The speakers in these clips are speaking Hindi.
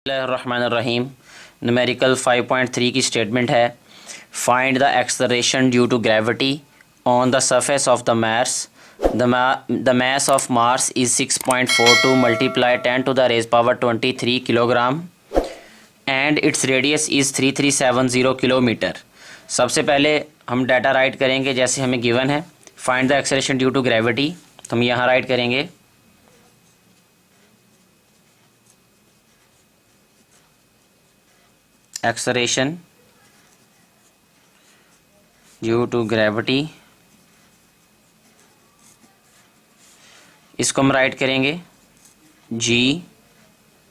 बिस्मिल्लाहिर्रहमानिर्रहीम। न्यूमेरिकल 5.3 की स्टेटमेंट है, find the acceleration due to gravity on the surface of the Mars. The mass of Mars is 6.42 multiply 10 to the raise power 23 kilogram and its radius is 3370 kilometre. सबसे पहले हम डाटा राइट करेंगे जैसे हमें गिवन है, find the acceleration due to gravity. तो हम यहाँ राइट करेंगे एक्सेलरेशन ड्यू टू ग्रेविटी, इसको हम राइट करेंगे G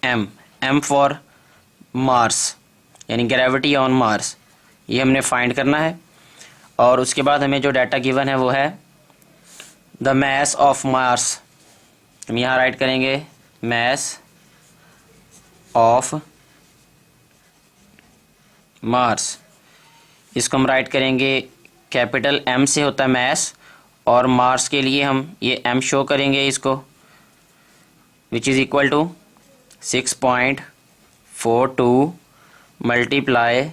M, M for Mars यानी ग्रेविटी ऑन मार्स। ये हमने फाइंड करना है और उसके बाद हमें जो डाटा गिवन है वो है द मास ऑफ मार्स। हम यहाँ राइट करेंगे मास ऑफ मार्स, इसको हम राइट करेंगे कैपिटल एम से होता है मास, और मार्स के लिए हम ये एम शो करेंगे इसको, which is equal to 6.42 multiply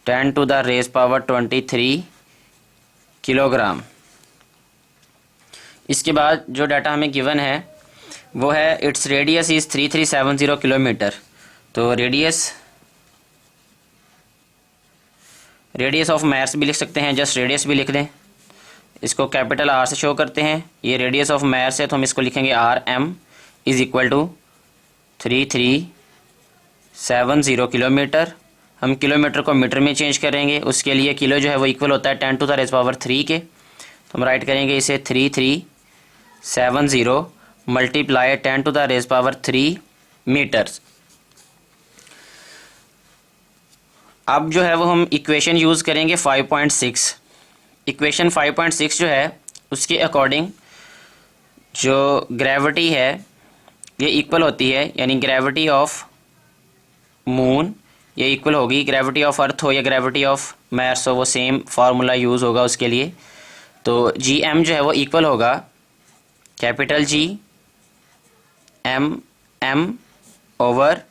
10 to the raise power 23 kilogram. इसके बाद जो डाटा हमें गिवन है वो है इट्स रेडियस इज़ 3370 किलोमीटर। तो रेडियस ऑफ मार्स भी लिख सकते हैं, जस्ट रेडियस भी लिख दें, इसको कैपिटल आर से शो करते हैं। ये रेडियस ऑफ मार्स है तो हम इसको लिखेंगे R M is equal to 3370 kilometre. हम किलोमीटर को मीटर में चेंज करेंगे, उसके लिए किलो जो है वो इक्वल होता है 10 टू द रेज पावर 3 के। तो हम राइट करेंगे इसे 3370 multiply 10 to the raise power 3 metres. अब जो है वो हम इक्वेशन यूज़ करेंगे 5.6। इक्वेशन 5.6 जो है उसके अकॉर्डिंग जो ग्रेविटी है ये इक्वल होती है, यानी ग्रेविटी ऑफ मून ये इक्वल होगी ग्रेविटी ऑफ अर्थ हो या ग्रेविटी ऑफ मार्स हो, वो सेम फार्मूला यूज़ होगा उसके लिए। तो जी एम जो है वो इक्वल होगा capital G M M over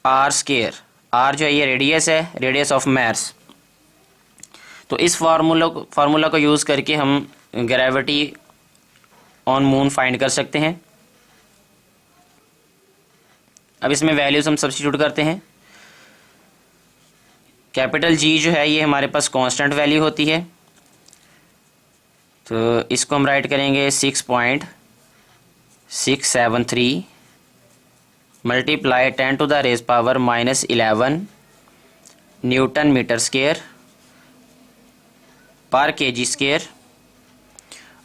R square. R जो है ये रेडियस है, रेडियस ऑफ मार्स। तो इस फार्मूला को यूज़ करके हम ग्रेविटी ऑन मून फाइंड कर सकते हैं। अब इसमें वैल्यूज़ हम सब्स्टिट्यूट करते हैं। कैपिटल जी जो है ये हमारे पास कांस्टेंट वैल्यू होती है, तो इसको हम राइट करेंगे 6.673 multiply 10 to the raise power -11 newton metre square पर केजी स्केयर।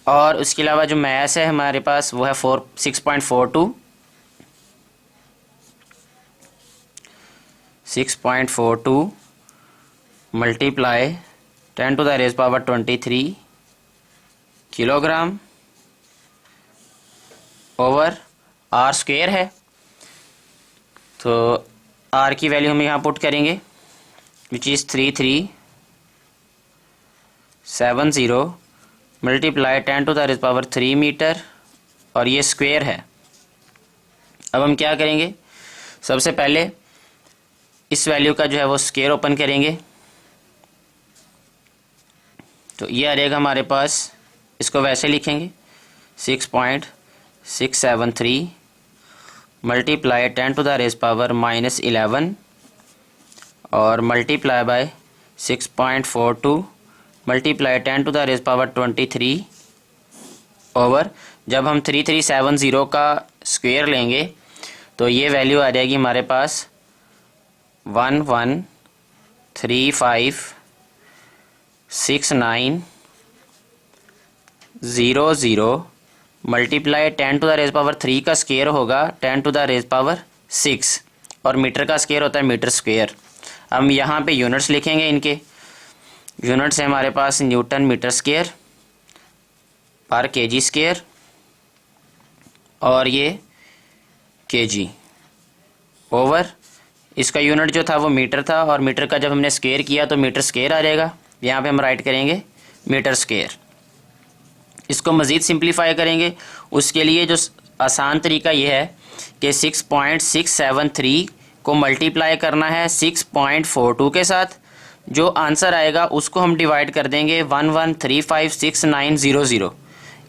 और उसके अलावा जो मास है हमारे पास वो है 6.42 multiply 10 to the raise power 23 kilogram over R square है। तो आर की वैल्यू हम यहाँ पुट करेंगे which is 3370 multiply 10 to the raise power 3 metre, और ये स्क्वायर है। अब हम क्या करेंगे, सबसे पहले इस वैल्यू का जो है वो स्क्वायर ओपन करेंगे, तो ये आ जाएगा हमारे पास, इसको वैसे लिखेंगे 6.673 multiply 10 to the raise power -11 और multiply by 6.42 multiply 10 to the raise power 23 over, जब हम 3370 का स्क्वायर लेंगे तो ये वैल्यू आ जाएगी हमारे पास 11356900 multiply 10 to the raise power 3 का स्क्वायर होगा 10 टू द रेज पावर 6, और मीटर का स्क्वायर होता है मीटर स्क्वायर। हम यहाँ पे यूनिट्स लिखेंगे, इनके यूनिट्स है हमारे पास न्यूटन मीटर स्क्वायर पर केजी स्क्वायर, और ये केजी ओवर, इसका यूनिट जो था वो मीटर था, और मीटर का जब हमने स्क्वायर किया तो मीटर स्क्वायर आ जाएगा। यहाँ पे हम राइट करेंगे मीटर स्क्वायर। इसको मज़ीद सिंप्लीफाई करेंगे, उसके लिए जो आसान तरीका ये है कि 6.673 को मल्टीप्लाई करना है 6.42 के साथ। जो आंसर आएगा उसको हम डिवाइड कर देंगे 11356900,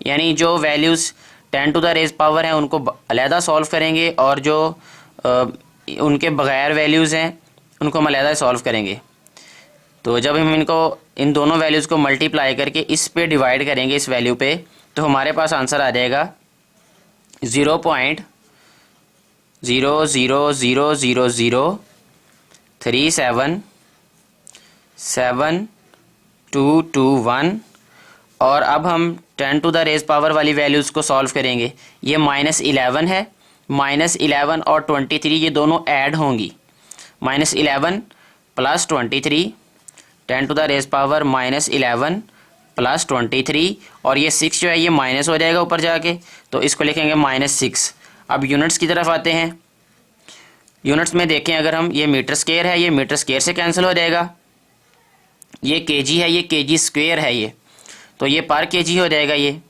यानी जो values 10 to the raise power हैं उनको अलहदा सॉल्व करेंगे और जो उनके बगैर वैल्यूज़ हैं उनको हम अलहदा सॉल्व करेंगे। तो जब हम इनको इन दोनों वैल्यूज़ को मल्टीप्लाई करके इस पे डिवाइड करेंगे इस वैल्यू पे, तो हमारे पास आंसर आ जाएगा 0.00000377221। और अब हम 10 टू द रेज पावर वाली वैल्यूज़ को सॉल्व करेंगे। ये -11 है, -11 और 23 ये दोनों ऐड होंगी। -11 + 23, 10 टू द रेज पावर -11 + 23, और ये 6 जो है ये माइनस हो जाएगा ऊपर जाके, तो इसको लिखेंगे -6। अब यूनिट्स की तरफ आते हैं। यूनिट्स में देखें अगर हम, ये मीटर स्क्वायर है, ये मीटर स्क्वायर से कैंसिल हो जाएगा। ये केजी है, ये केजी स्क्वायर है, ये तो ये पर केजी हो जाएगा ये।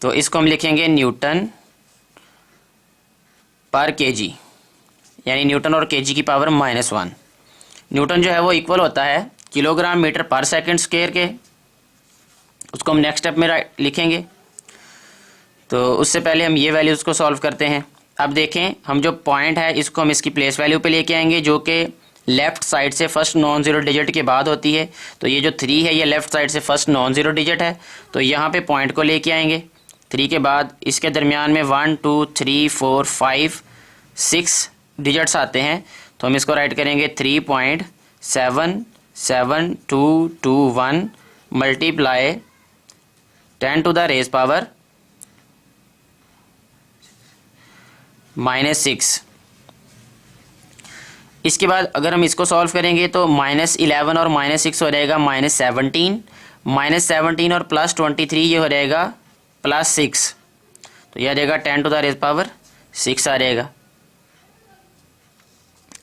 तो इसको हम लिखेंगे न्यूटन पर केजी, यानी न्यूटन और केजी की पावर -1। न्यूटन जो है वो इक्वल होता है किलोग्राम मीटर पर सेकंड स्क्वायर के। उसको हम नेक्स्ट स्टेप में लिखेंगे। तो उससे पहले हम ये वैल्यूज़ को सॉल्व करते हैं। अब देखें, हम जो पॉइंट है इसको हम इसकी प्लेस वैल्यू पे लेके आएंगे, जो कि लेफ़्ट साइड से फर्स्ट नॉन ज़ीरो डिजिट के बाद होती है। तो ये जो 3 है ये लेफ़्ट साइड से फर्स्ट नॉन ज़ीरो डिजिट है, तो यहाँ पे पॉइंट को लेके आएंगे। 3 के बाद इसके दरमियान में 1 2 3 4 5 6 डिजिट्स आते हैं, तो हम इसको राइट करेंगे 3.77221 multiply 10 to the raise power -6। इसके बाद अगर हम इसको सॉल्व करेंगे तो -11 और -6 हो जाएगा -17, -17 और +23 ये हो जाएगा +6, तो यह आ जाएगा 10 टू द रेज पावर 6 आ जाएगा।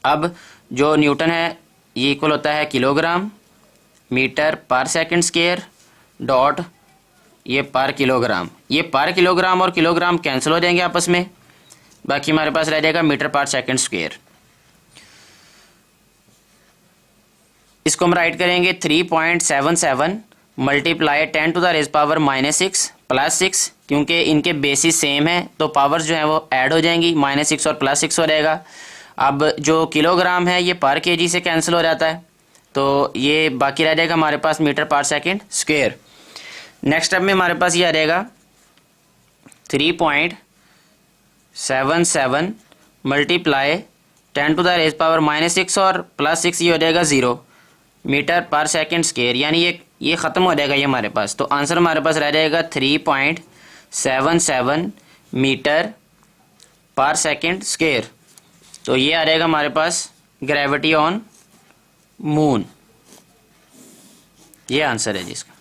अब जो न्यूटन है ये इक्वल होता है किलोग्राम मीटर पर सेकंड स्क्वायर डॉट ये पर किलोग्राम। ये पर किलोग्राम और किलोग्राम कैंसिल हो जाएंगे आपस में, बाकी हमारे पास रह जाएगा मीटर पर सेकंड स्क्वायर। इसको हम राइट करेंगे 3.77 multiply 10 to the raise power -6 +6, क्योंकि इनके बेसिस सेम है तो पावर्स जो है वो ऐड हो जाएंगी, -6 और +6 हो जाएगा। अब जो किलोग्राम है ये पर केजी से कैंसिल हो जाता है, तो ये बाकी रह जाएगा हमारे पास मीटर पर सेकंड स्क्वायर। नेक्स्ट स्टेप में हमारे पास ये आ जाएगा 3.77 multiply 10 to the raise power -6 और +6 ये हो जाएगा 0 मीटर पर सेकंड स्क्वायर, यानी ये ख़त्म हो जाएगा ये हमारे पास। तो आंसर हमारे पास रह जाएगा 3.77 मीटर पर सेकंड स्क्वायर। तो ये आ जाएगा हमारे पास ग्रेविटी ऑन मून, ये आंसर है जिसका।